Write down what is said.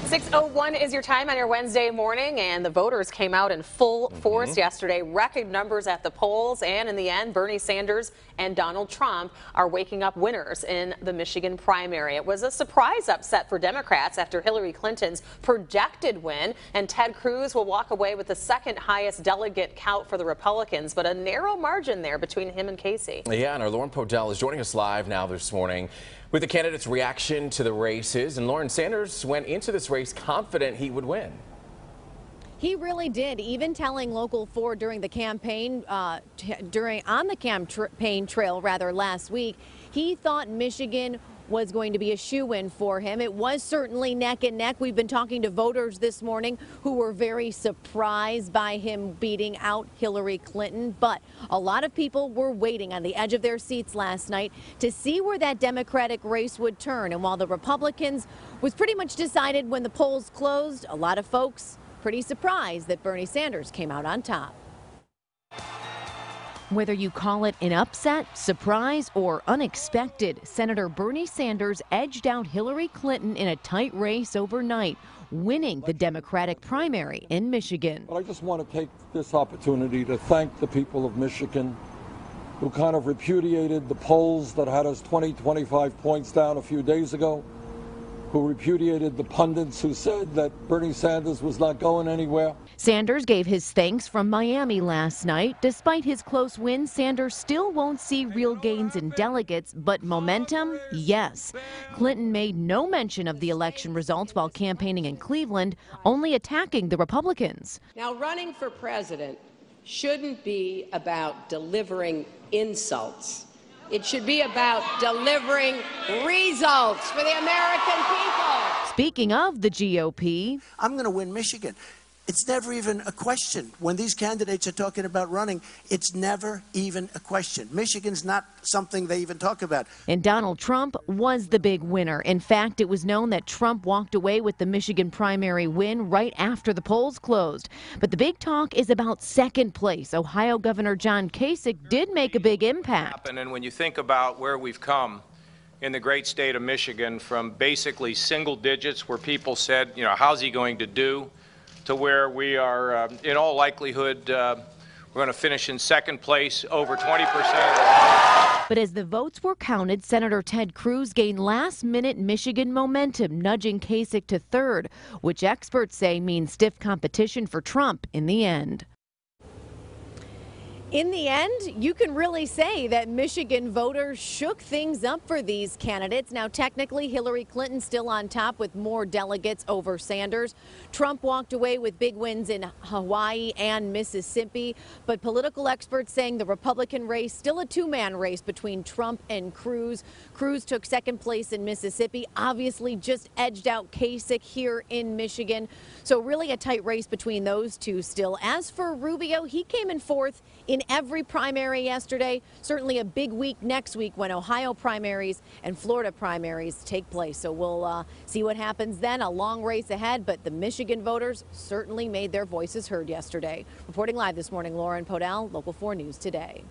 6:01 is your time on your Wednesday morning, and the voters came out in full force yesterday, record numbers at the polls, and in the end, Bernie Sanders and Donald Trump are waking up winners in the Michigan primary. It was a surprise upset for Democrats after Hillary Clinton's projected win, and Ted Cruz will walk away with the second highest delegate count for the Republicans, but a narrow margin there between him and Casey. Yeah, and our Lauren Podell is joining us live now this morning with the candidates' reaction to the races. And Lauren, Sanders went into this race confident he would win. He really did, even telling Local 4 during the campaign, on the campaign trail last week, he thought Michigan was going to be a shoo-in for him. It was certainly neck and neck. We've been talking to voters this morning who were very surprised by him beating out Hillary Clinton. But a lot of people were waiting on the edge of their seats last night to see where that Democratic race would turn. And while the Republicans was pretty much decided when the polls closed, a lot of folks pretty surprised that Bernie Sanders came out on top. Whether you call it an upset, surprise, or unexpected, Senator Bernie Sanders edged out Hillary Clinton in a tight race overnight, winning the Democratic primary in Michigan. But I just want to take this opportunity to thank the people of Michigan who kind of repudiated the polls that had us 25 points down a few days ago, who repudiated the pundits who said that Bernie Sanders was not going anywhere. Sanders gave his thanks from Miami last night. Despite his close win, Sanders still won't see real gains in delegates, but momentum, yes. Clinton made no mention of the election results while campaigning in Cleveland, only attacking the Republicans. Now, running for president shouldn't be about delivering insults. It should be about delivering results for the American people. Speaking of the GOP, I'm going to win Michigan. It's never even a question. When these candidates are talking about running, it's never even a question. Michigan's not something they even talk about. And Donald Trump was the big winner. In fact, it was known that Trump walked away with the Michigan primary win right after the polls closed. But the big talk is about second place. Ohio Governor John Kasich did make a big impact. And when you think about where we've come in the great state of Michigan, from basically single digits where people said, you know, how's he going to do, to where we are, in all likelihood, we're going to finish in second place, over 20%. But as the votes were counted, Senator Ted Cruz gained last-minute Michigan momentum, nudging Kasich to third, which experts say means stiff competition for Trump in the end. In the end, you can really say that Michigan voters shook things up for these candidates. Now, technically, Hillary Clinton still on top with more delegates over Sanders. Trump walked away with big wins in Hawaii and Mississippi. But political experts saying the Republican race, still a two-man race between Trump and Cruz. Cruz took second place in Mississippi, obviously just edged out Kasich here in Michigan. So really a tight race between those two still. As for Rubio, he came in fourth in every primary yesterday. Certainly a big week next week when Ohio primaries and Florida primaries take place. So we'll see what happens then. A long race ahead, but the Michigan voters certainly made their voices heard yesterday. Reporting live this morning, Lauren Podell, Local 4 News Today.